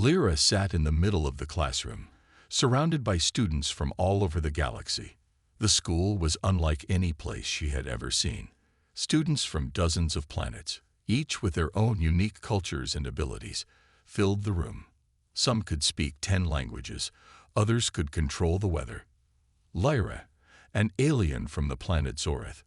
Lyra sat in the middle of the classroom, surrounded by students from all over the galaxy. The school was unlike any place she had ever seen. Students from dozens of planets, each with their own unique cultures and abilities, filled the room. Some could speak 10 languages, others could control the weather. Lyra, an alien from the planet Zoreth,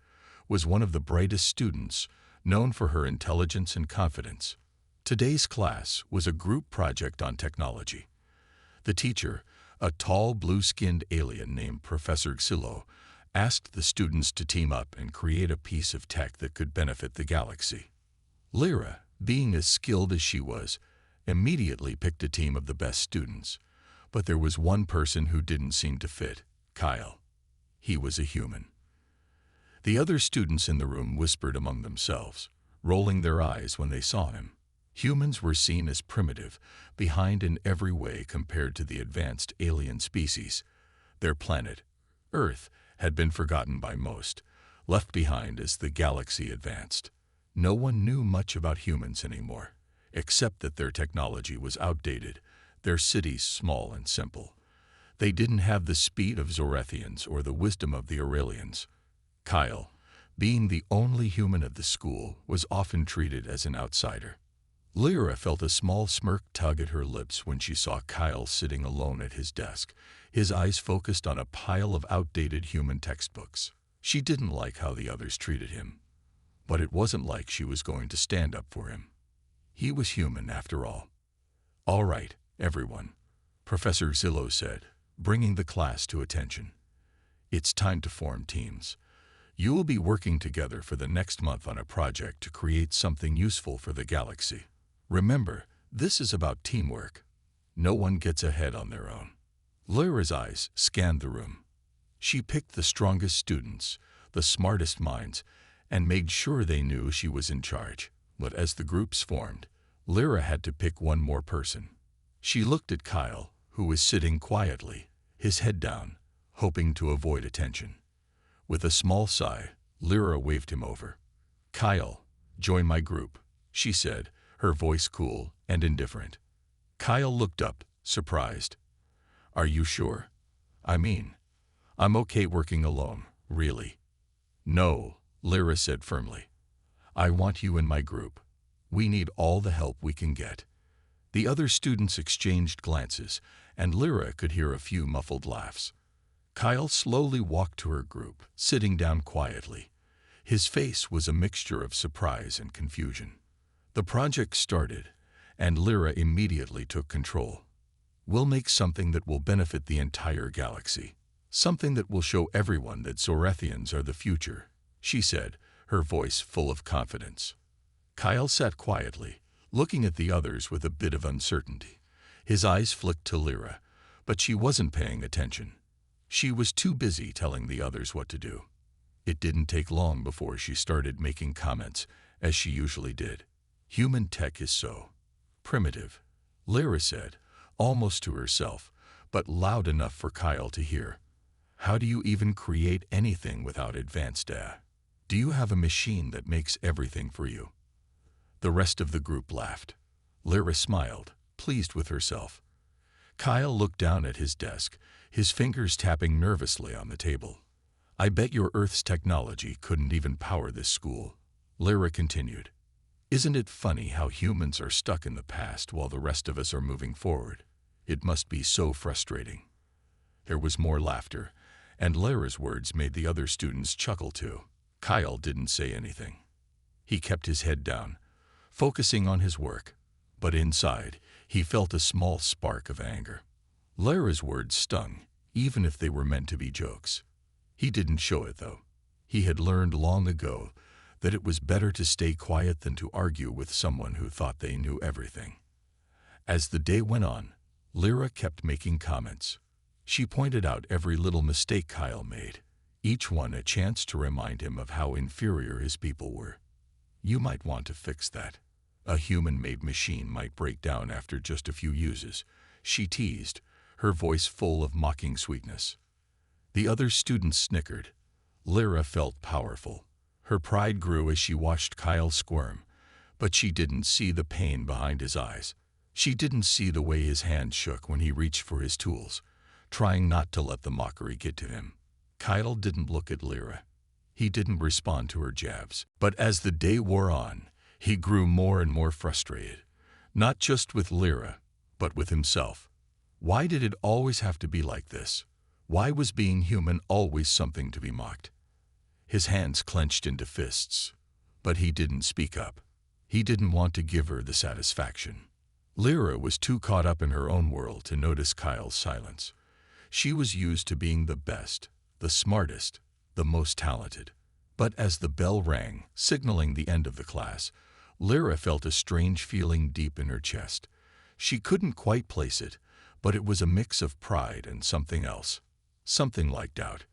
was one of the brightest students, known for her intelligence and confidence. Today's class was a group project on technology. The teacher, a tall, blue-skinned alien named Professor Xylo, asked the students to team up and create a piece of tech that could benefit the galaxy. Lyra, being as skilled as she was, immediately picked a team of the best students. But there was one person who didn't seem to fit: Kyle. He was a human. The other students in the room whispered among themselves, rolling their eyes when they saw him. Humans were seen as primitive, behind in every way compared to the advanced alien species. Their planet, Earth, had been forgotten by most, left behind as the galaxy advanced. No one knew much about humans anymore, except that their technology was outdated, their cities small and simple. They didn't have the speed of Zorethians or the wisdom of the Aurelians. Kyle, being the only human of the school, was often treated as an outsider. Lyra felt a small smirk tug at her lips when she saw Kyle sitting alone at his desk, his eyes focused on a pile of outdated human textbooks. She didn't like how the others treated him, but it wasn't like she was going to stand up for him. He was human after all. "All right, everyone," Professor Xylo said, bringing the class to attention. "It's time to form teams. You will be working together for the next month on a project to create something useful for the galaxy. Remember, this is about teamwork. No one gets ahead on their own." Lyra's eyes scanned the room. She picked the strongest students, the smartest minds, and made sure they knew she was in charge. But as the groups formed, Lyra had to pick one more person. She looked at Kyle, who was sitting quietly, his head down, hoping to avoid attention. With a small sigh, Lyra waved him over. "Kyle, join my group," she said, her voice cool and indifferent. Kyle looked up, surprised. "Are you sure? I mean, I'm okay working alone, really." "No," Lyra said firmly. "I want you in my group. We need all the help we can get." The other students exchanged glances, and Lyra could hear a few muffled laughs. Kyle slowly walked to her group, sitting down quietly. His face was a mixture of surprise and confusion. The project started, and Lyra immediately took control. "We'll make something that will benefit the entire galaxy. Something that will show everyone that Zorethians are the future," she said, her voice full of confidence. Kyle sat quietly, looking at the others with a bit of uncertainty. His eyes flicked to Lyra, but she wasn't paying attention. She was too busy telling the others what to do. It didn't take long before she started making comments, as she usually did. "Human tech is so primitive," Lyra said, almost to herself, but loud enough for Kyle to hear. "How do you even create anything without advanced AI? Do you have a machine that makes everything for you?" The rest of the group laughed. Lyra smiled, pleased with herself. Kyle looked down at his desk, his fingers tapping nervously on the table. "I bet your Earth's technology couldn't even power this school," Lyra continued. "Isn't it funny how humans are stuck in the past while the rest of us are moving forward? It must be so frustrating." There was more laughter, and Lyra's words made the other students chuckle too. Kyle didn't say anything. He kept his head down, focusing on his work, but inside, he felt a small spark of anger. Lyra's words stung, even if they were meant to be jokes. He didn't show it, though. He had learned long ago that it was better to stay quiet than to argue with someone who thought they knew everything. As the day went on, Lyra kept making comments. She pointed out every little mistake Kyle made, each one a chance to remind him of how inferior his people were. "You might want to fix that. A human-made machine might break down after just a few uses," she teased, her voice full of mocking sweetness. The other students snickered. Lyra felt powerful. Her pride grew as she watched Kyle squirm, but she didn't see the pain behind his eyes. She didn't see the way his hand shook when he reached for his tools, trying not to let the mockery get to him. Kyle didn't look at Lyra. He didn't respond to her jabs. But as the day wore on, he grew more and more frustrated, not just with Lyra, but with himself. Why did it always have to be like this? Why was being human always something to be mocked? His hands clenched into fists, but he didn't speak up. He didn't want to give her the satisfaction. Lyra was too caught up in her own world to notice Kyle's silence. She was used to being the best, the smartest, the most talented. But as the bell rang, signaling the end of the class, Lyra felt a strange feeling deep in her chest. She couldn't quite place it, but it was a mix of pride and something else, something like doubt.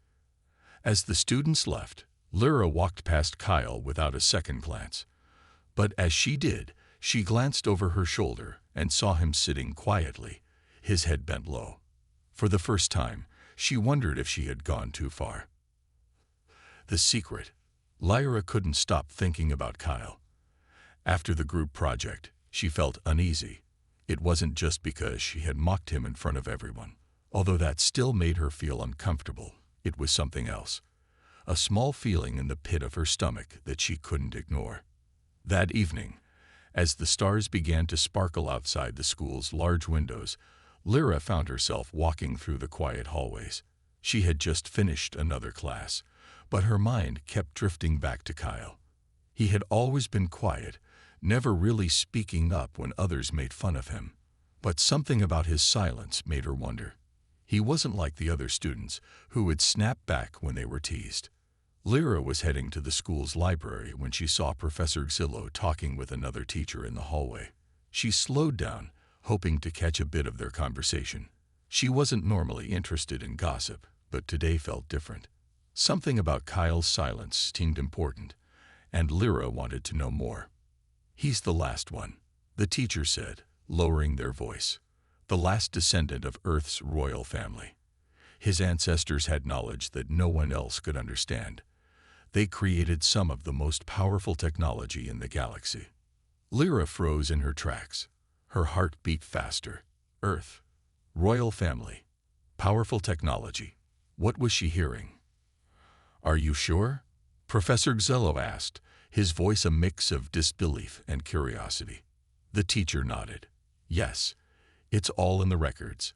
As the students left, Lyra walked past Kyle without a second glance. But as she did, she glanced over her shoulder and saw him sitting quietly, his head bent low. For the first time, she wondered if she had gone too far. The secret. Lyra couldn't stop thinking about Kyle. After the group project, she felt uneasy. It wasn't just because she had mocked him in front of everyone. Although that still made her feel uncomfortable, it was something else. A small feeling in the pit of her stomach that she couldn't ignore. That evening, as the stars began to sparkle outside the school's large windows, Lyra found herself walking through the quiet hallways. She had just finished another class, but her mind kept drifting back to Kyle. He had always been quiet, never really speaking up when others made fun of him. But something about his silence made her wonder. He wasn't like the other students, who would snap back when they were teased. Lyra was heading to the school's library when she saw Professor Xillo talking with another teacher in the hallway. She slowed down, hoping to catch a bit of their conversation. She wasn't normally interested in gossip, but today felt different. Something about Kyle's silence seemed important, and Lyra wanted to know more. "He's the last one," the teacher said, lowering their voice. "The last descendant of Earth's royal family. His ancestors had knowledge that no one else could understand. They created some of the most powerful technology in the galaxy." Lyra froze in her tracks. Her heart beat faster. Earth, royal family, powerful technology. What was she hearing? "Are you sure?" Professor Xillo asked, his voice a mix of disbelief and curiosity. The teacher nodded. "Yes, it's all in the records.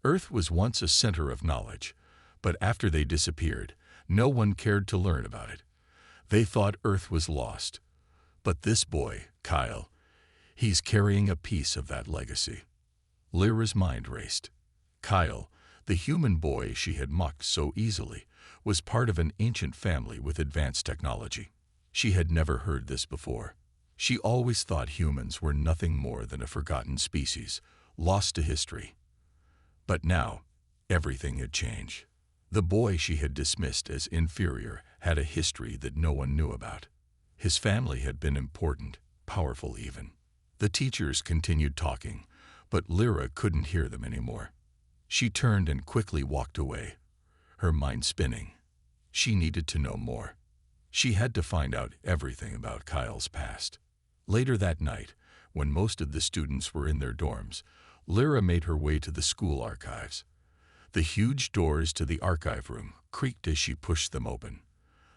Earth was once a center of knowledge, but after they disappeared, no one cared to learn about it. They thought Earth was lost. But this boy, Kyle, he's carrying a piece of that legacy." Lyra's mind raced. Kyle, the human boy she had mocked so easily, was part of an ancient family with advanced technology. She had never heard this before. She always thought humans were nothing more than a forgotten species, lost to history. But now, everything had changed. The boy she had dismissed as inferior had a history that no one knew about. His family had been important, powerful even. The teachers continued talking, but Lyra couldn't hear them anymore. She turned and quickly walked away, her mind spinning. She needed to know more. She had to find out everything about Kyle's past. Later that night, when most of the students were in their dorms, Lyra made her way to the school archives. The huge doors to the archive room creaked as she pushed them open.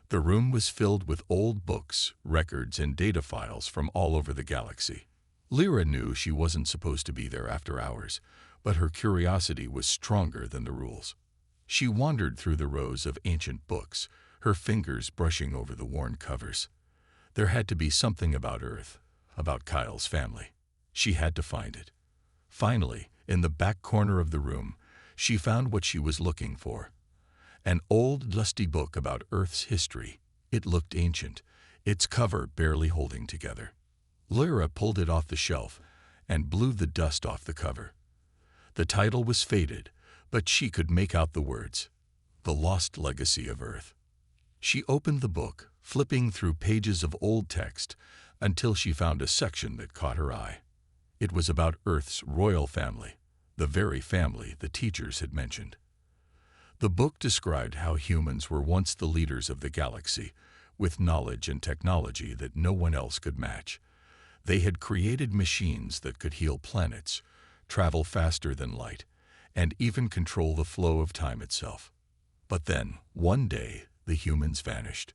The room was filled with old books, records, and data files from all over the galaxy. Lyra knew she wasn't supposed to be there after hours, but her curiosity was stronger than the rules. She wandered through the rows of ancient books, her fingers brushing over the worn covers. There had to be something about Earth, about Kyle's family. She had to find it. Finally, in the back corner of the room, she found what she was looking for. An old, dusty book about Earth's history. It looked ancient, its cover barely holding together. Lyra pulled it off the shelf and blew the dust off the cover. The title was faded, but she could make out the words, "The Lost Legacy of Earth." She opened the book, flipping through pages of old text until she found a section that caught her eye. It was about Earth's royal family, the very family the teachers had mentioned. The book described how humans were once the leaders of the galaxy, with knowledge and technology that no one else could match. They had created machines that could heal planets, travel faster than light, and even control the flow of time itself. But then, one day, the humans vanished.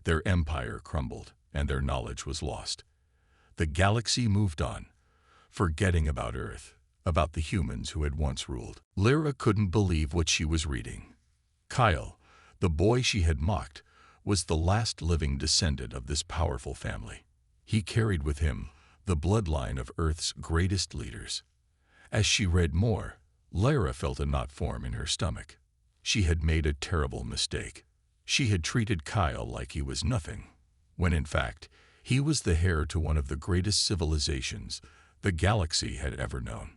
Their empire crumbled, and their knowledge was lost. The galaxy moved on, forgetting about Earth, about the humans who had once ruled. Lyra couldn't believe what she was reading. Kyle, the boy she had mocked, was the last living descendant of this powerful family. He carried with him the bloodline of Earth's greatest leaders. As she read more, Lyra felt a knot form in her stomach. She had made a terrible mistake. She had treated Kyle like he was nothing, when in fact, he was the heir to one of the greatest civilizations the galaxy had ever known.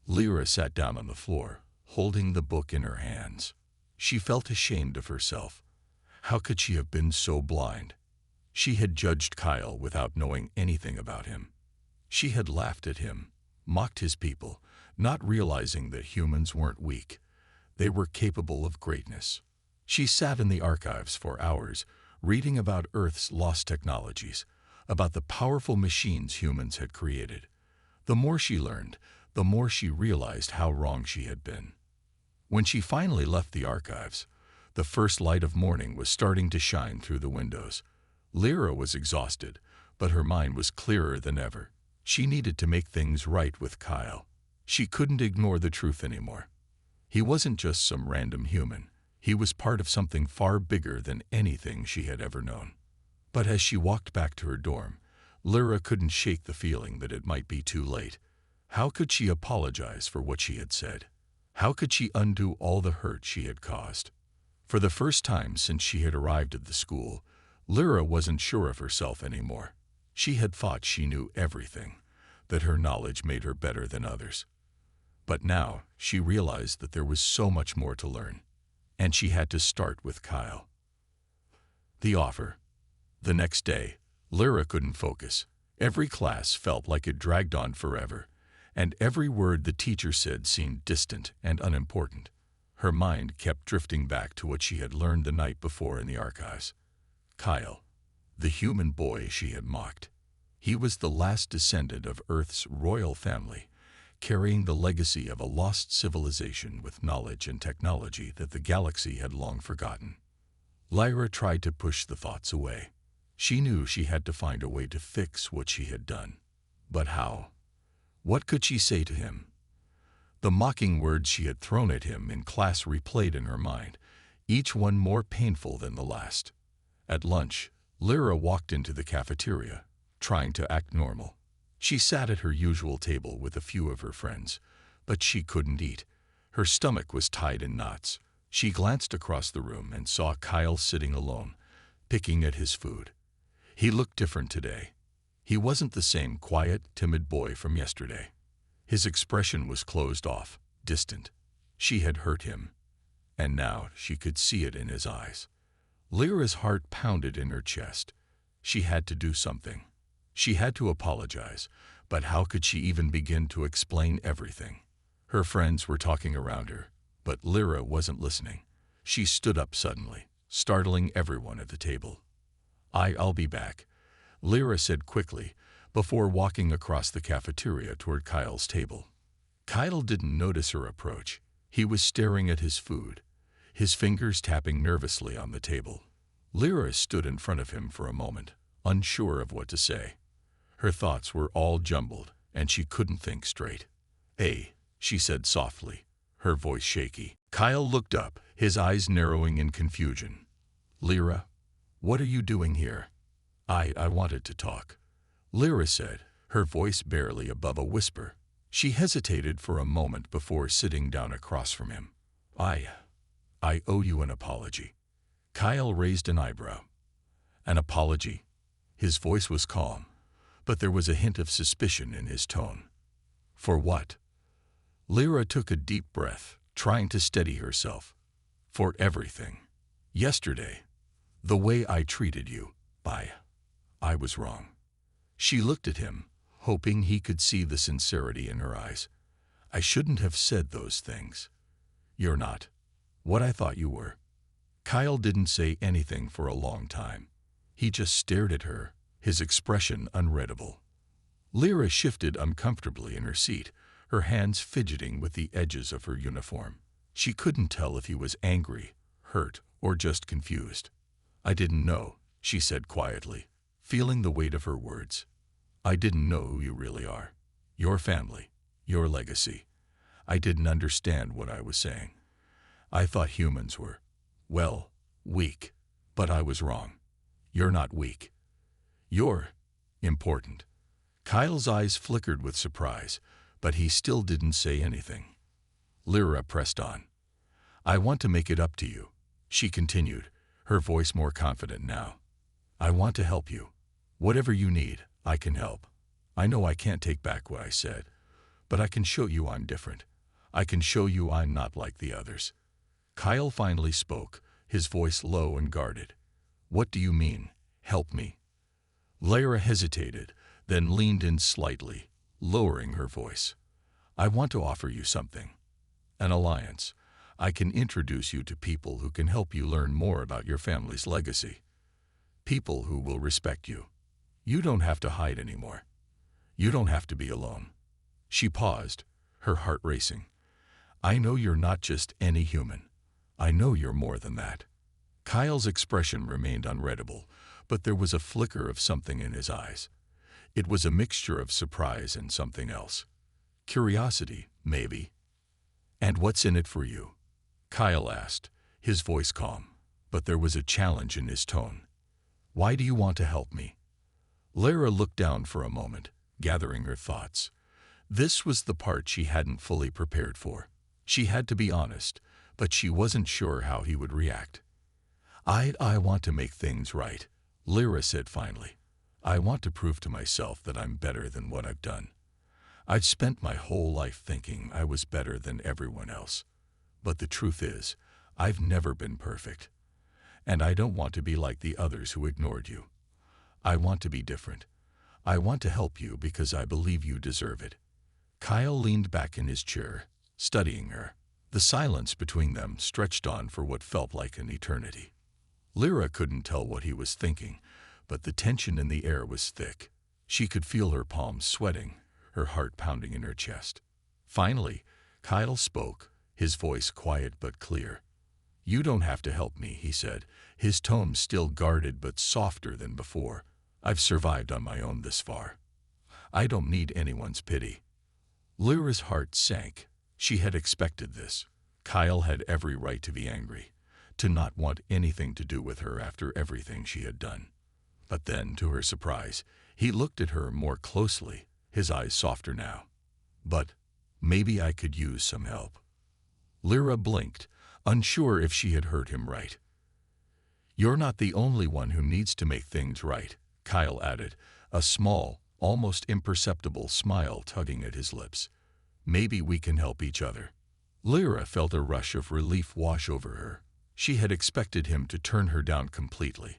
Lyra sat down on the floor, holding the book in her hands. She felt ashamed of herself. How could she have been so blind? She had judged Kyle without knowing anything about him. She had laughed at him, mocked his people, not realizing that humans weren't weak. They were capable of greatness. She sat in the archives for hours, reading about Earth's lost technologies, about the powerful machines humans had created. The more she learned, the more she realized how wrong she had been. When she finally left the archives, the first light of morning was starting to shine through the windows. Lyra was exhausted, but her mind was clearer than ever. She needed to make things right with Kyle. She couldn't ignore the truth anymore. He wasn't just some random human. He was part of something far bigger than anything she had ever known. But as she walked back to her dorm, Lyra couldn't shake the feeling that it might be too late. How could she apologize for what she had said? How could she undo all the hurt she had caused? For the first time since she had arrived at the school, Lyra wasn't sure of herself anymore. She had thought she knew everything, that her knowledge made her better than others. But now she realized that there was so much more to learn, and she had to start with Kyle. The offer. The next day, Lyra couldn't focus. Every class felt like it dragged on forever, and every word the teacher said seemed distant and unimportant. Her mind kept drifting back to what she had learned the night before in the archives. Kyle, the human boy she had mocked. He was the last descendant of Earth's royal family, carrying the legacy of a lost civilization with knowledge and technology that the galaxy had long forgotten. Lyra tried to push the thoughts away. She knew she had to find a way to fix what she had done. But how? What could she say to him? The mocking words she had thrown at him in class replayed in her mind, each one more painful than the last. At lunch, Lyra walked into the cafeteria, trying to act normal. She sat at her usual table with a few of her friends, but she couldn't eat. Her stomach was tied in knots. She glanced across the room and saw Kyle sitting alone, picking at his food. He looked different today. He wasn't the same quiet, timid boy from yesterday. His expression was closed off, distant. She had hurt him, and now she could see it in his eyes. Lyra's heart pounded in her chest. She had to do something. She had to apologize, but how could she even begin to explain everything? Her friends were talking around her, but Lyra wasn't listening. She stood up suddenly, startling everyone at the table. I'll be back," Lyra said quickly, before walking across the cafeteria toward Kyle's table. Kyle didn't notice her approach. He was staring at his food, his fingers tapping nervously on the table. Lyra stood in front of him for a moment, unsure of what to say. Her thoughts were all jumbled, and she couldn't think straight. "Hey," she said softly, her voice shaky. Kyle looked up, his eyes narrowing in confusion. "Lyra, what are you doing here?" I wanted to talk," Lyra said, her voice barely above a whisper. She hesitated for a moment before sitting down across from him. I owe you an apology." Kyle raised an eyebrow. "An apology?" His voice was calm, but there was a hint of suspicion in his tone. "For what?" Lyra took a deep breath, trying to steady herself. "For everything. Yesterday, the way I treated you, I was wrong." She looked at him, hoping he could see the sincerity in her eyes. "I shouldn't have said those things. You're not what I thought you were." Kyle didn't say anything for a long time. He just stared at her, his expression unreadable. Lyra shifted uncomfortably in her seat, her hands fidgeting with the edges of her uniform. She couldn't tell if he was angry, hurt, or just confused. "I didn't know," she said quietly, feeling the weight of her words. "I didn't know who you really are. Your family, your legacy. I didn't understand what I was saying. I thought humans were, well, weak. But I was wrong. You're not weak. You're important." Kyle's eyes flickered with surprise, but he still didn't say anything. Lyra pressed on. "I want to make it up to you," she continued, her voice more confident now. "I want to help you. Whatever you need, I can help. I know I can't take back what I said, but I can show you I'm different. I can show you I'm not like the others." Kyle finally spoke, his voice low and guarded. "What do you mean, help me?" Lyra hesitated, then leaned in slightly, lowering her voice. "I want to offer you something. An alliance. I can introduce you to people who can help you learn more about your family's legacy. People who will respect you. You don't have to hide anymore. You don't have to be alone." She paused, her heart racing. "I know you're not just any human. I know you're more than that." Kyle's expression remained unreadable, but there was a flicker of something in his eyes. It was a mixture of surprise and something else. Curiosity, maybe. "And what's in it for you?" Kyle asked, his voice calm, but there was a challenge in his tone. "Why do you want to help me?" Lyra looked down for a moment, gathering her thoughts. This was the part she hadn't fully prepared for. She had to be honest, but she wasn't sure how he would react. I want to make things right," Lyra said finally. "I want to prove to myself that I'm better than what I've done. I've spent my whole life thinking I was better than everyone else. But the truth is, I've never been perfect. And I don't want to be like the others who ignored you. I want to be different. I want to help you because I believe you deserve it." Kyle leaned back in his chair, studying her. The silence between them stretched on for what felt like an eternity. Lyra couldn't tell what he was thinking, but the tension in the air was thick. She could feel her palms sweating, her heart pounding in her chest. Finally, Kyle spoke, his voice quiet but clear. "You don't have to help me," he said, his tone still guarded but softer than before. "I've survived on my own this far. I don't need anyone's pity." Lyra's heart sank. She had expected this. Kyle had every right to be angry, to not want anything to do with her after everything she had done. But then, to her surprise, he looked at her more closely, his eyes softer now. "But maybe I could use some help." Lyra blinked, unsure if she had heard him right. "You're not the only one who needs to make things right," Kyle added, a small, almost imperceptible smile tugging at his lips. "Maybe we can help each other." Lyra felt a rush of relief wash over her. She had expected him to turn her down completely,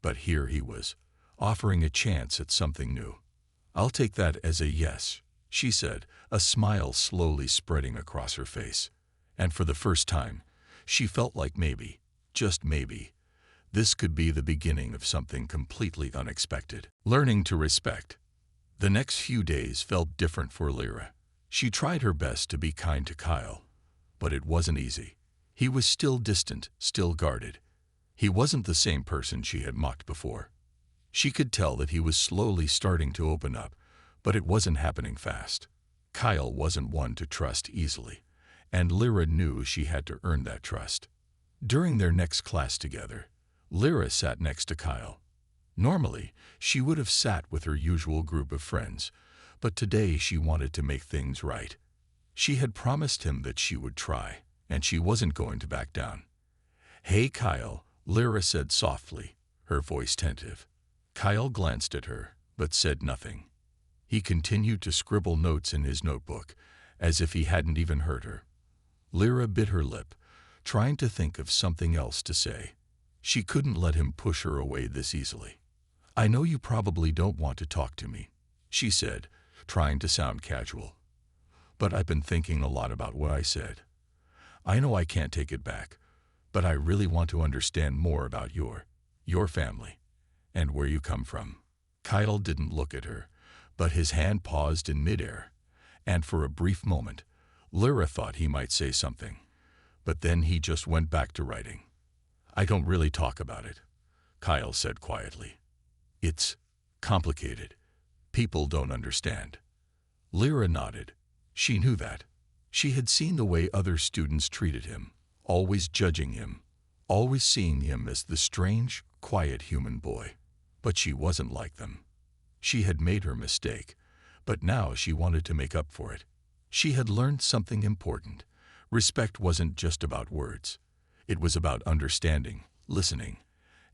but here he was, offering a chance at something new. "I'll take that as a yes," she said, a smile slowly spreading across her face. And for the first time, she felt like maybe, just maybe, this could be the beginning of something completely unexpected. Learning to respect. The next few days felt different for Lyra. She tried her best to be kind to Kyle, but it wasn't easy. He was still distant, still guarded. He wasn't the same person she had mocked before. She could tell that he was slowly starting to open up, but it wasn't happening fast. Kyle wasn't one to trust easily, and Lyra knew she had to earn that trust. During their next class together, Lyra sat next to Kyle. Normally, she would have sat with her usual group of friends, but today she wanted to make things right. She had promised him that she would try, and she wasn't going to back down. "Hey, Kyle," Lyra said softly, her voice tentative. Kyle glanced at her, but said nothing. He continued to scribble notes in his notebook, as if he hadn't even heard her. Lyra bit her lip, trying to think of something else to say. She couldn't let him push her away this easily. "I know you probably don't want to talk to me," she said, trying to sound casual. "But I've been thinking a lot about what I said. I know I can't take it back, but I really want to understand more about your family, and where you come from." Kyle didn't look at her, but his hand paused in midair, and for a brief moment, Lyra thought he might say something, but then he just went back to writing. "I don't really talk about it," Kyle said quietly. "It's complicated. People don't understand." Lyra nodded. She knew that. She had seen the way other students treated him, always judging him, always seeing him as the strange, quiet human boy. But she wasn't like them. She had made her mistake, but now she wanted to make up for it. She had learned something important. Respect wasn't just about words. It was about understanding, listening,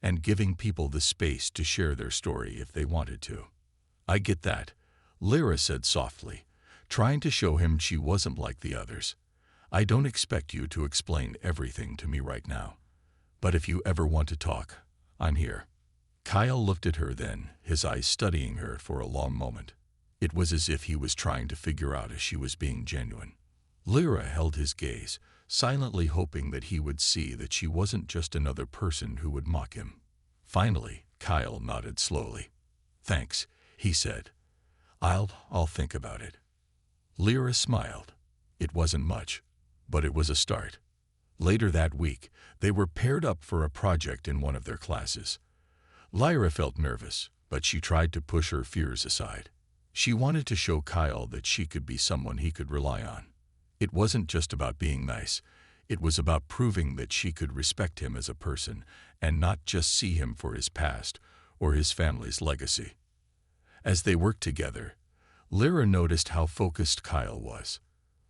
and giving people the space to share their story if they wanted to. "I get that," Lyra said softly, trying to show him she wasn't like the others. "I don't expect you to explain everything to me right now. But if you ever want to talk, I'm here." Kyle looked at her then, his eyes studying her for a long moment. It was as if he was trying to figure out if she was being genuine. Lyra held his gaze, silently hoping that he would see that she wasn't just another person who would mock him. Finally, Kyle nodded slowly. "Thanks," he said. I'll think about it." Lyra smiled. It wasn't much, but it was a start. Later that week, they were paired up for a project in one of their classes. Lyra felt nervous, but she tried to push her fears aside. She wanted to show Kyle that she could be someone he could rely on. It wasn't just about being nice. It was about proving that she could respect him as a person and not just see him for his past or his family's legacy. As they worked together, Lyra noticed how focused Kyle was.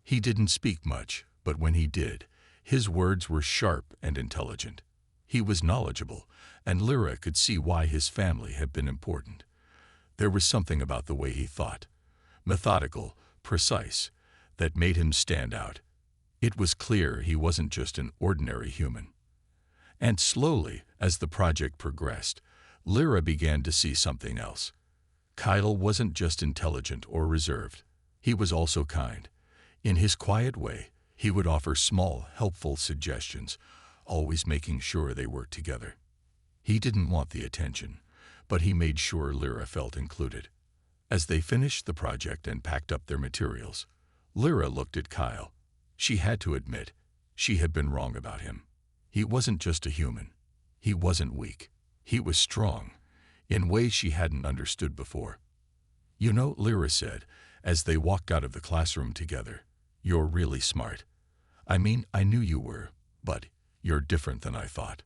He didn't speak much, but when he did, his words were sharp and intelligent. He was knowledgeable, and Lyra could see why his family had been important. There was something about the way he thought, methodical, precise, that made him stand out. It was clear he wasn't just an ordinary human. And slowly, as the project progressed, Lyra began to see something else. Kyle wasn't just intelligent or reserved. He was also kind. In his quiet way, he would offer small, helpful suggestions, always making sure they worked together. He didn't want the attention, but he made sure Lyra felt included. As they finished the project and packed up their materials, Lyra looked at Kyle. She had to admit, she had been wrong about him. He wasn't just a human. He wasn't weak. He was strong, in ways she hadn't understood before. "You know," Lyra said, as they walked out of the classroom together, "you're really smart. I mean, I knew you were, but you're different than I thought."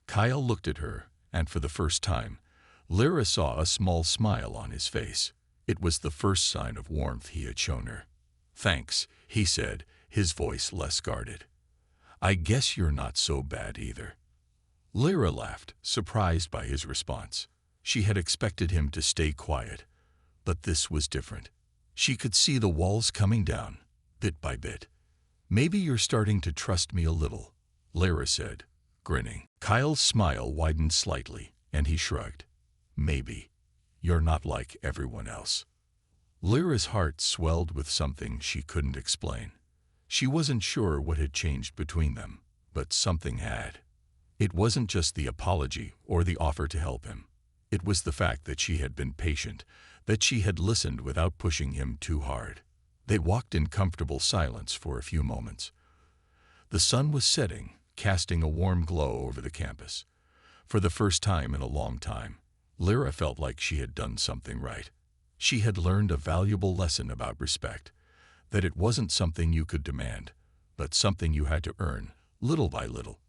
Kyle looked at her, and for the first time, Lyra saw a small smile on his face. It was the first sign of warmth he had shown her. "Thanks," he said, his voice less guarded. "I guess you're not so bad either." Lyra laughed, surprised by his response. She had expected him to stay quiet, but this was different. She could see the walls coming down, bit by bit. "Maybe you're starting to trust me a little," Lyra said, grinning. Kyle's smile widened slightly, and he shrugged. "Maybe. You're not like everyone else." Lyra's heart swelled with something she couldn't explain. She wasn't sure what had changed between them, but something had. It wasn't just the apology or the offer to help him. It was the fact that she had been patient, that she had listened without pushing him too hard. They walked in comfortable silence for a few moments. The sun was setting, casting a warm glow over the campus. For the first time in a long time, Lyra felt like she had done something right. She had learned a valuable lesson about respect, that it wasn't something you could demand, but something you had to earn, little by little.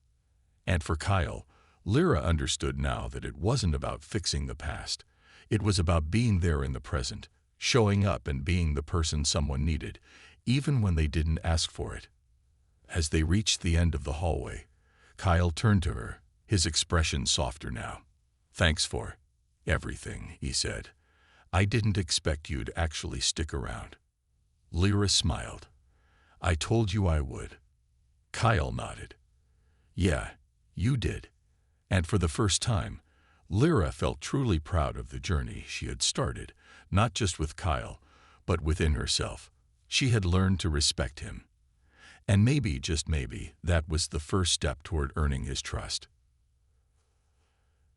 And for Kyle, Lyra understood now that it wasn't about fixing the past. It was about being there in the present, showing up and being the person someone needed, even when they didn't ask for it. As they reached the end of the hallway, Kyle turned to her, his expression softer now. "Thanks for everything," he said. "I didn't expect you to actually stick around." Lyra smiled. "I told you I would." Kyle nodded. "Yeah, you did." And for the first time, Lyra felt truly proud of the journey she had started, not just with Kyle, but within herself. She had learned to respect him. And maybe, just maybe, that was the first step toward earning his trust.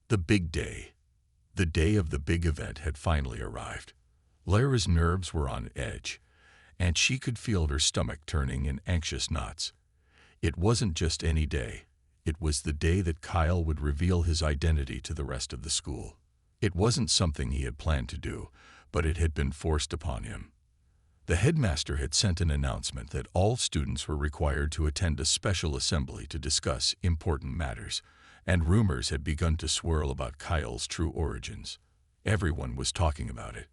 The big day. The day of the big event had finally arrived. Lyra's nerves were on edge, and she could feel her stomach turning in anxious knots. It wasn't just any day. It was the day that Kyle would reveal his identity to the rest of the school. It wasn't something he had planned to do, but it had been forced upon him. The headmaster had sent an announcement that all students were required to attend a special assembly to discuss important matters, and rumors had begun to swirl about Kyle's true origins. Everyone was talking about it.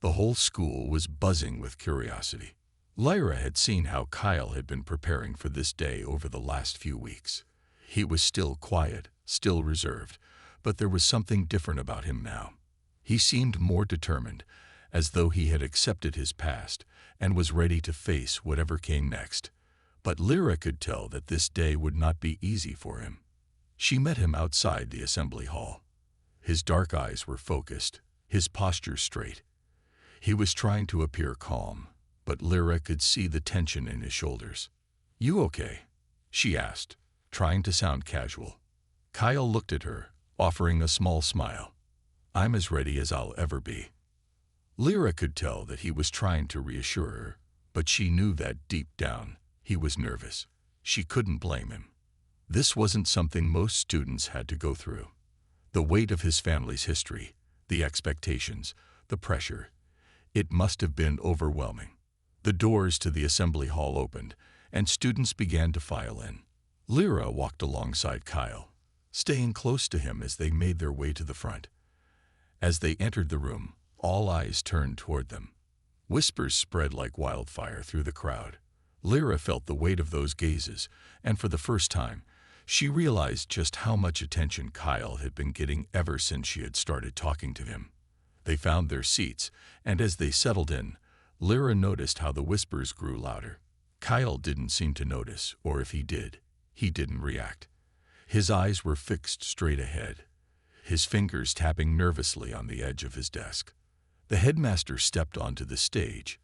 The whole school was buzzing with curiosity. Lyra had seen how Kyle had been preparing for this day over the last few weeks. He was still quiet, still reserved, but there was something different about him now. He seemed more determined, as though he had accepted his past and was ready to face whatever came next. But Lyra could tell that this day would not be easy for him. She met him outside the assembly hall. His dark eyes were focused, his posture straight. He was trying to appear calm, but Lyra could see the tension in his shoulders. "You okay?" she asked, trying to sound casual. Kyle looked at her, offering a small smile. "I'm as ready as I'll ever be." Lyra could tell that he was trying to reassure her, but she knew that deep down, he was nervous. She couldn't blame him. This wasn't something most students had to go through. The weight of his family's history, the expectations, the pressure. It must have been overwhelming. The doors to the assembly hall opened, and students began to file in. Lyra walked alongside Kyle, staying close to him as they made their way to the front. As they entered the room, all eyes turned toward them. Whispers spread like wildfire through the crowd. Lyra felt the weight of those gazes, and for the first time, she realized just how much attention Kyle had been getting ever since she had started talking to him. They found their seats, and as they settled in, Lyra noticed how the whispers grew louder. Kyle didn't seem to notice, or if he did, he didn't react. His eyes were fixed straight ahead, his fingers tapping nervously on the edge of his desk. The headmaster stepped onto the stage,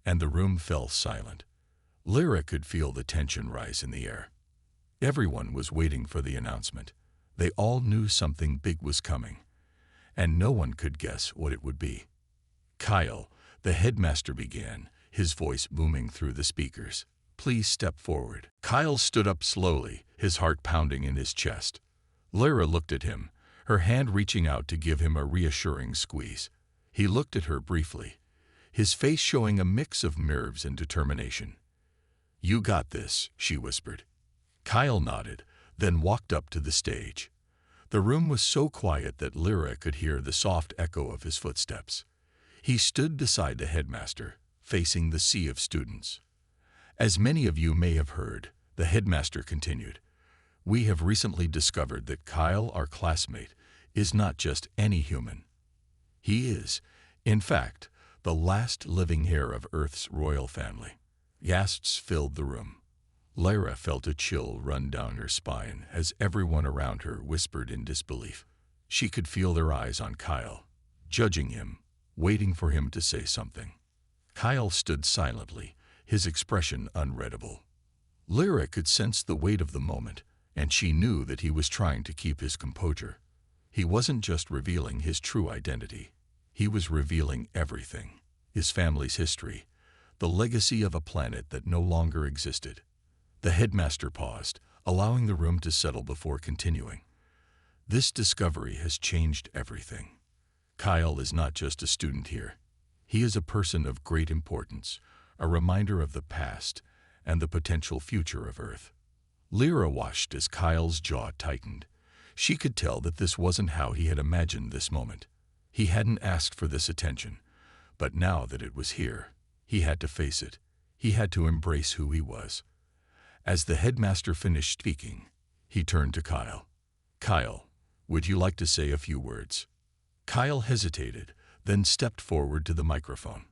and the room fell silent. Lyra could feel the tension rise in the air. Everyone was waiting for the announcement. They all knew something big was coming, and no one could guess what it would be. "Kyle," the headmaster began, his voice booming through the speakers. "Please step forward." Kyle stood up slowly, his heart pounding in his chest. Lyra looked at him, her hand reaching out to give him a reassuring squeeze. He looked at her briefly, his face showing a mix of nerves and determination. "You got this," she whispered. Kyle nodded, then walked up to the stage. The room was so quiet that Lyra could hear the soft echo of his footsteps. He stood beside the headmaster, facing the sea of students. "As many of you may have heard," the headmaster continued, "we have recently discovered that Kyle, our classmate, is not just any human. He is, in fact, the last living heir of Earth's royal family." Gasps filled the room. Lyra felt a chill run down her spine as everyone around her whispered in disbelief. She could feel their eyes on Kyle, judging him, waiting for him to say something. Kyle stood silently, his expression unreadable. Lyra could sense the weight of the moment, and she knew that he was trying to keep his composure. He wasn't just revealing his true identity. He was revealing everything: his family's history, the legacy of a planet that no longer existed. The headmaster paused, allowing the room to settle before continuing. "This discovery has changed everything. Kyle is not just a student here. He is a person of great importance, a reminder of the past and the potential future of Earth." Lyra watched as Kyle's jaw tightened. She could tell that this wasn't how he had imagined this moment. He hadn't asked for this attention, but now that it was here, he had to face it. He had to embrace who he was. As the headmaster finished speaking, he turned to Kyle. "Kyle, would you like to say a few words?" Kyle hesitated, then stepped forward to the microphone.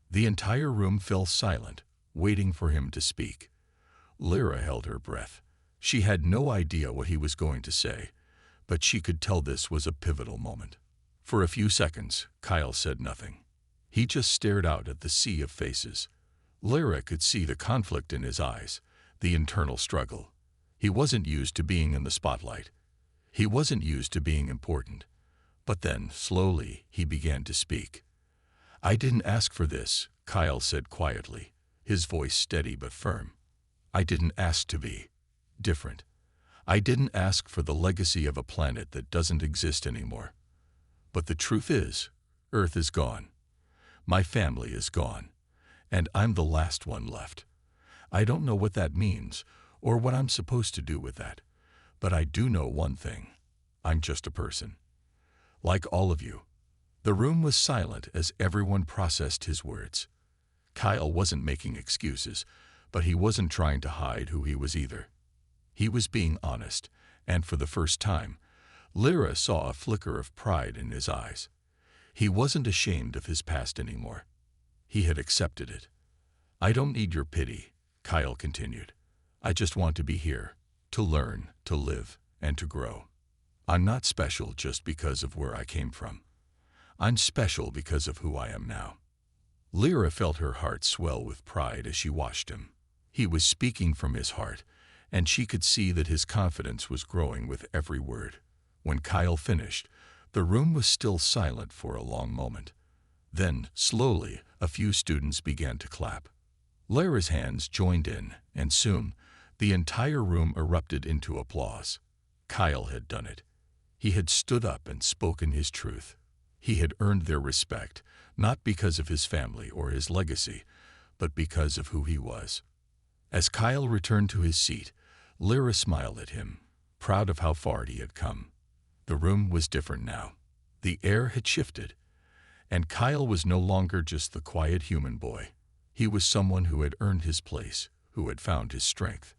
The entire room fell silent, waiting for him to speak. Lyra held her breath. She had no idea what he was going to say, but she could tell this was a pivotal moment. For a few seconds, Kyle said nothing. He just stared out at the sea of faces. Lyra could see the conflict in his eyes, the internal struggle. He wasn't used to being in the spotlight. He wasn't used to being important. But then, slowly, he began to speak. "I didn't ask for this," Kyle said quietly, his voice steady but firm. "I didn't ask to be different. I didn't ask for the legacy of a planet that doesn't exist anymore. But the truth is, Earth is gone. My family is gone. And I'm the last one left. I don't know what that means, or what I'm supposed to do with that. But I do know one thing. I'm just a person. Like all of you." The room was silent as everyone processed his words. Kyle wasn't making excuses, but he wasn't trying to hide who he was either. He was being honest, and for the first time, Lyra saw a flicker of pride in his eyes. He wasn't ashamed of his past anymore. He had accepted it. "I don't need your pity," Kyle continued. "I just want to be here, to learn, to live, and to grow. I'm not special just because of where I came from. I'm special because of who I am now." Lyra felt her heart swell with pride as she watched him. He was speaking from his heart, and she could see that his confidence was growing with every word. When Kyle finished, the room was still silent for a long moment. Then, slowly, a few students began to clap. Lyra's hands joined in, and soon, the entire room erupted into applause. Kyle had done it. He had stood up and spoken his truth. He had earned their respect, not because of his family or his legacy, but because of who he was. As Kyle returned to his seat, Lyra smiled at him, proud of how far he had come. The room was different now. The air had shifted, and Kyle was no longer just the quiet human boy. He was someone who had earned his place, who had found his strength.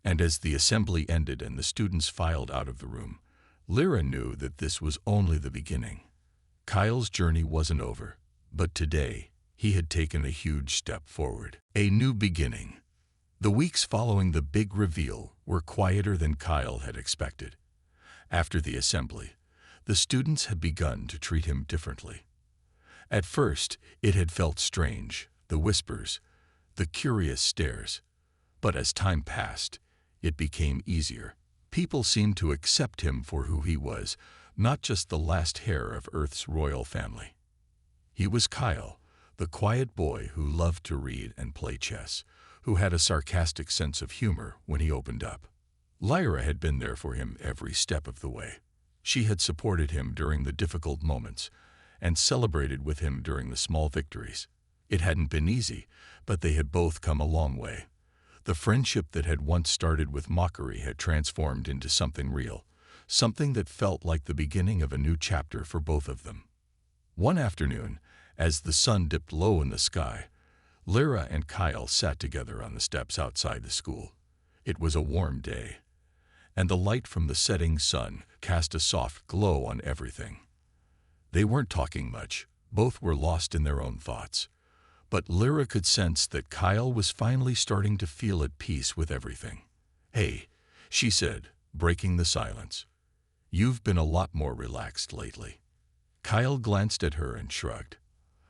And as the assembly ended and the students filed out of the room, Lyra knew that this was only the beginning. Kyle's journey wasn't over, but today he had taken a huge step forward. A new beginning. The weeks following the big reveal were quieter than Kyle had expected. After the assembly, the students had begun to treat him differently. At first, it had felt strange, the whispers, the curious stares. But as time passed, it became easier. People seemed to accept him for who he was, not just the last heir of Earth's royal family. He was Kyle, the quiet boy who loved to read and play chess, who had a sarcastic sense of humor when he opened up. Lyra had been there for him every step of the way. She had supported him during the difficult moments and celebrated with him during the small victories. It hadn't been easy, but they had both come a long way. The friendship that had once started with mockery had transformed into something real, something that felt like the beginning of a new chapter for both of them. One afternoon, as the sun dipped low in the sky, Lyra and Kyle sat together on the steps outside the school. It was a warm day, and the light from the setting sun cast a soft glow on everything. They weren't talking much, both were lost in their own thoughts. But Lyra could sense that Kyle was finally starting to feel at peace with everything. "Hey," she said, breaking the silence. "You've been a lot more relaxed lately." Kyle glanced at her and shrugged.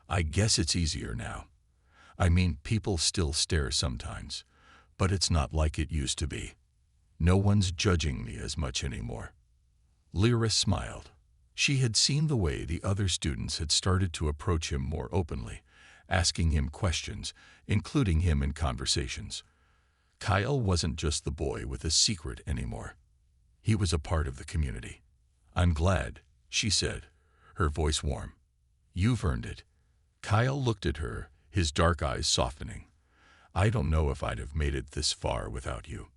"I guess it's easier now. I mean, people still stare sometimes, but it's not like it used to be. No one's judging me as much anymore." Lyra smiled. She had seen the way the other students had started to approach him more openly, asking him questions, including him in conversations. Kyle wasn't just the boy with a secret anymore. He was a part of the community. "I'm glad," she said, her voice warm. "You've earned it." Kyle looked at her, his dark eyes softening. "I don't know if I'd have made it this far without you."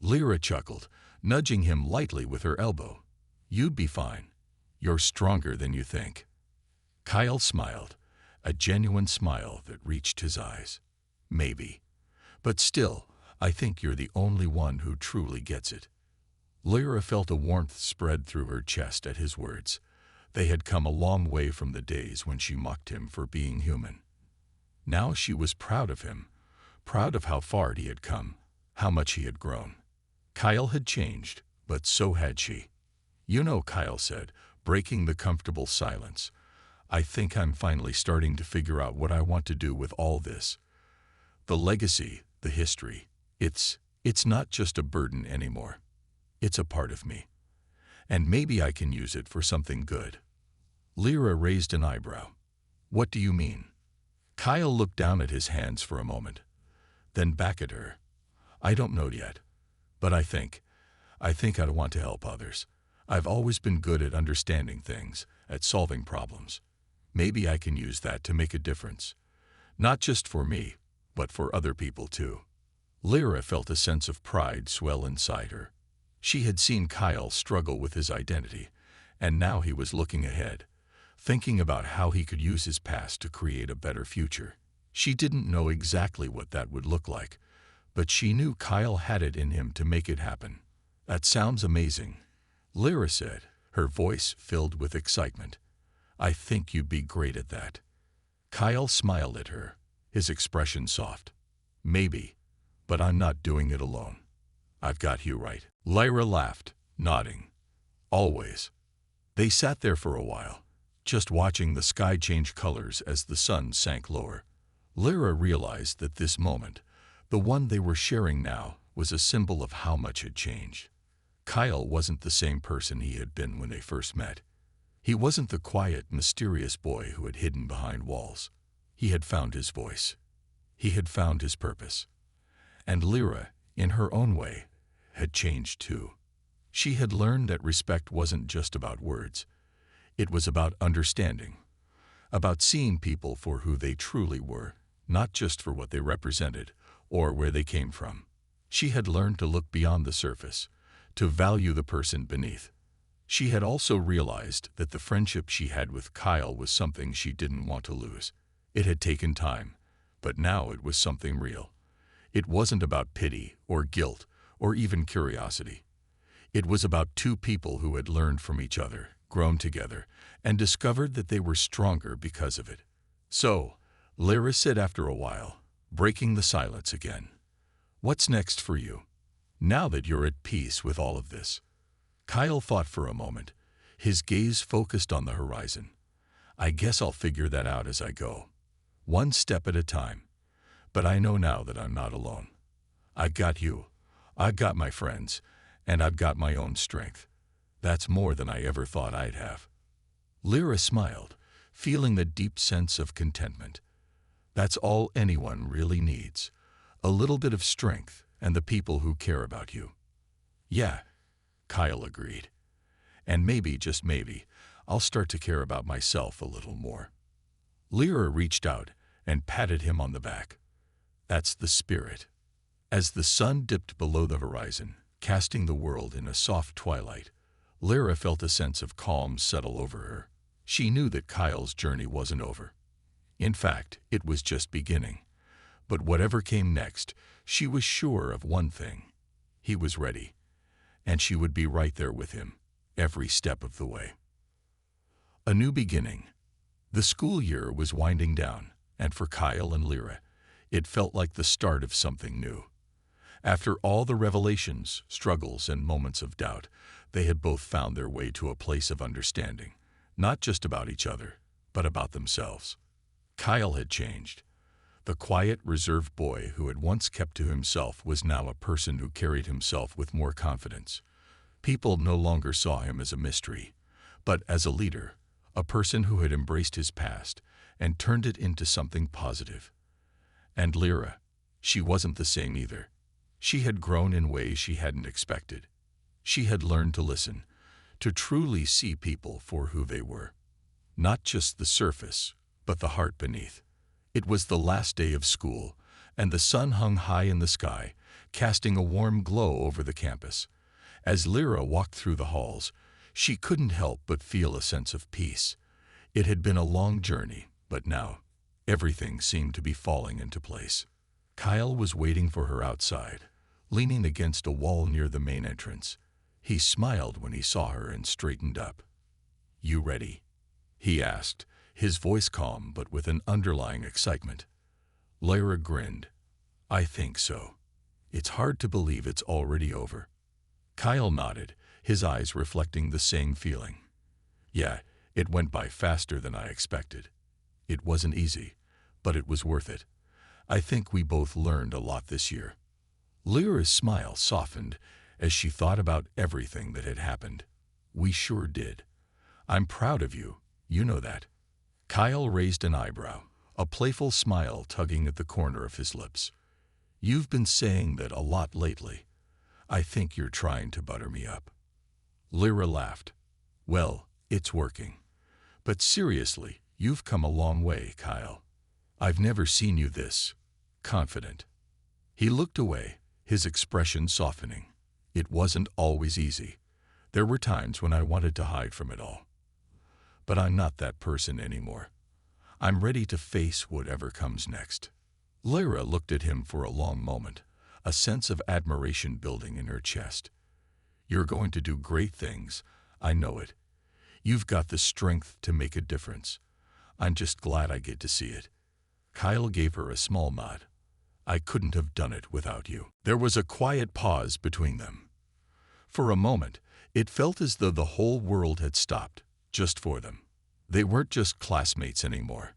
Lyra chuckled, nudging him lightly with her elbow. "You'd be fine. You're stronger than you think." Kyle smiled, a genuine smile that reached his eyes. "Maybe. But still, I think you're the only one who truly gets it." Lyra felt a warmth spread through her chest at his words. They had come a long way from the days when she mocked him for being human. Now she was proud of him, proud of how far he had come, how much he had grown. Kyle had changed, but so had she. "You know," Kyle said, breaking the comfortable silence, "I think I'm finally starting to figure out what I want to do with all this. The legacy, the history, it's not just a burden anymore. It's a part of me. And maybe I can use it for something good." Lyra raised an eyebrow. What do you mean? Kyle looked down at his hands for a moment, then back at her. I don't know yet, but I think I'd want to help others. I've always been good at understanding things, at solving problems. Maybe I can use that to make a difference. Not just for me, but for other people too. Lyra felt a sense of pride swell inside her. She had seen Kyle struggle with his identity, and now he was looking ahead, thinking about how he could use his past to create a better future. She didn't know exactly what that would look like, but she knew Kyle had it in him to make it happen. That sounds amazing, Lyra said, her voice filled with excitement. I think you'd be great at that. Kyle smiled at her, his expression soft. Maybe, but I'm not doing it alone. I've got you right. Lyra laughed, nodding. Always. They sat there for a while, just watching the sky change colors as the sun sank lower. Lyra realized that this moment, the one they were sharing now, was a symbol of how much had changed. Kyle wasn't the same person he had been when they first met. He wasn't the quiet, mysterious boy who had hidden behind walls. He had found his voice. He had found his purpose. And Lyra, in her own way, had changed too. She had learned that respect wasn't just about words. It was about understanding, about seeing people for who they truly were, not just for what they represented or where they came from. She had learned to look beyond the surface, to value the person beneath. She had also realized that the friendship she had with Kyle was something she didn't want to lose. It had taken time, but now it was something real. It wasn't about pity or guilt or even curiosity. It was about two people who had learned from each other, grown together, and discovered that they were stronger because of it. So, Lyra said after a while, breaking the silence again, "What's next for you, now that you're at peace with all of this?" Kyle thought for a moment, his gaze focused on the horizon. "I guess I'll figure that out as I go, one step at a time. But I know now that I'm not alone. I've got you, I've got my friends, and I've got my own strength. That's more than I ever thought I'd have." Lyra smiled, feeling the deep sense of contentment. That's all anyone really needs, a little bit of strength and the people who care about you. "Yeah," Kyle agreed. "And maybe, just maybe, I'll start to care about myself a little more." Lyra reached out and patted him on the back. "That's the spirit." As the sun dipped below the horizon, casting the world in a soft twilight, Lyra felt a sense of calm settle over her. She knew that Kyle's journey wasn't over. In fact, it was just beginning. But whatever came next, she was sure of one thing. He was ready, and she would be right there with him, every step of the way. A new beginning. The school year was winding down, and for Kyle and Lyra, it felt like the start of something new. After all the revelations, struggles, and moments of doubt, they had both found their way to a place of understanding, not just about each other, but about themselves. Kyle had changed. The quiet, reserved boy who had once kept to himself was now a person who carried himself with more confidence. People no longer saw him as a mystery, but as a leader, a person who had embraced his past and turned it into something positive. And Lyra, she wasn't the same either. She had grown in ways she hadn't expected. She had learned to listen, to truly see people for who they were. Not just the surface, but the heart beneath. It was the last day of school, and the sun hung high in the sky, casting a warm glow over the campus. As Lyra walked through the halls, she couldn't help but feel a sense of peace. It had been a long journey, but now, everything seemed to be falling into place. Kyle was waiting for her outside, leaning against a wall near the main entrance. He smiled when he saw her and straightened up. "You ready?" he asked, his voice calm but with an underlying excitement. Lyra grinned. "I think so. It's hard to believe it's already over." Kyle nodded, his eyes reflecting the same feeling. "Yeah, it went by faster than I expected. It wasn't easy, but it was worth it. I think we both learned a lot this year." Lyra's smile softened as she thought about everything that had happened. "We sure did. I'm proud of you, you know that." Kyle raised an eyebrow, a playful smile tugging at the corner of his lips. You've been saying that a lot lately. I think you're trying to butter me up. Lyra laughed. Well, it's working. But seriously, you've come a long way, Kyle. I've never seen you this confident. He looked away, his expression softening. It wasn't always easy. There were times when I wanted to hide from it all. But I'm not that person anymore. I'm ready to face whatever comes next. Lyra looked at him for a long moment, a sense of admiration building in her chest. You're going to do great things, I know it. You've got the strength to make a difference. I'm just glad I get to see it. Kyle gave her a small nod. I couldn't have done it without you. There was a quiet pause between them. For a moment, it felt as though the whole world had stopped, just for them. They weren't just classmates anymore.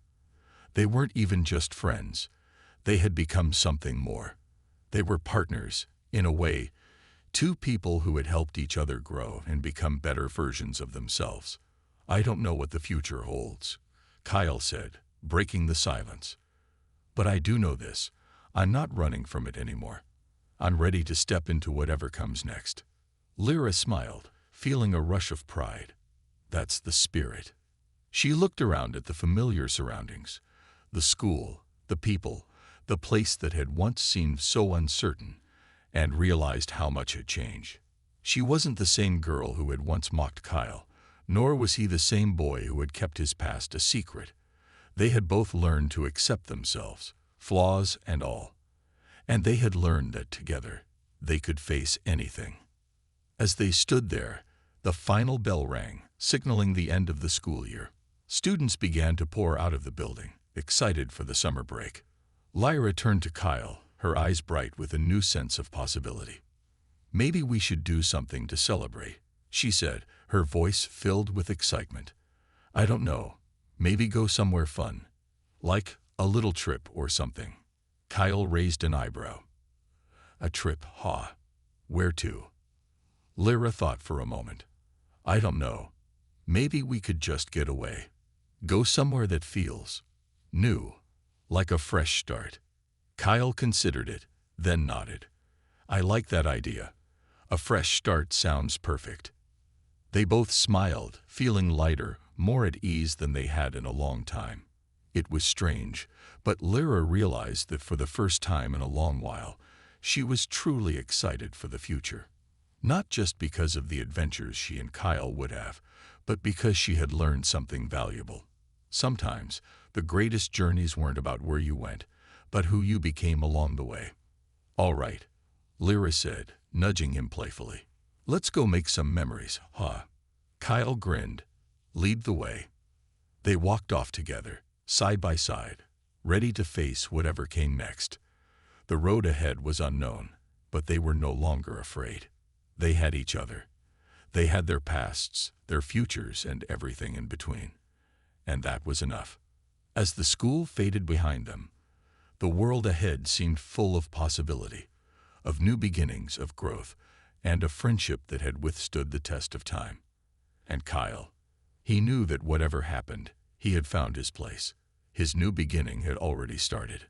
They weren't even just friends. They had become something more. They were partners, in a way, two people who had helped each other grow and become better versions of themselves. I don't know what the future holds, Kyle said, breaking the silence. But I do know this. I'm not running from it anymore. I'm ready to step into whatever comes next. Lyra smiled, feeling a rush of pride. That's the spirit. She looked around at the familiar surroundings, the school, the people, the place that had once seemed so uncertain, and realized how much had changed. She wasn't the same girl who had once mocked Kyle, nor was he the same boy who had kept his past a secret. They had both learned to accept themselves, flaws and all. And they had learned that together, they could face anything. As they stood there, the final bell rang, signaling the end of the school year. Students began to pour out of the building, excited for the summer break. Lyra turned to Kyle, her eyes bright with a new sense of possibility. Maybe we should do something to celebrate, she said, her voice filled with excitement. I don't know, maybe go somewhere fun, like a little trip or something. Kyle raised an eyebrow. A trip, huh? Where to? Lyra thought for a moment. I don't know. Maybe we could just get away. Go somewhere that feels new, like a fresh start. Kyle considered it, then nodded. I like that idea. A fresh start sounds perfect. They both smiled, feeling lighter, more at ease than they had in a long time. It was strange, but Lyra realized that for the first time in a long while, she was truly excited for the future. Not just because of the adventures she and Kyle would have, but because she had learned something valuable. Sometimes, the greatest journeys weren't about where you went, but who you became along the way. All right, Lyra said, nudging him playfully. Let's go make some memories, huh? Kyle grinned. Lead the way. They walked off together, side by side, ready to face whatever came next. The road ahead was unknown, but they were no longer afraid. They had each other. They had their pasts, their futures, and everything in between. And that was enough. As the school faded behind them, the world ahead seemed full of possibility, of new beginnings, of growth, and a friendship that had withstood the test of time. And Kyle, he knew that whatever happened, he had found his place. His new beginning had already started.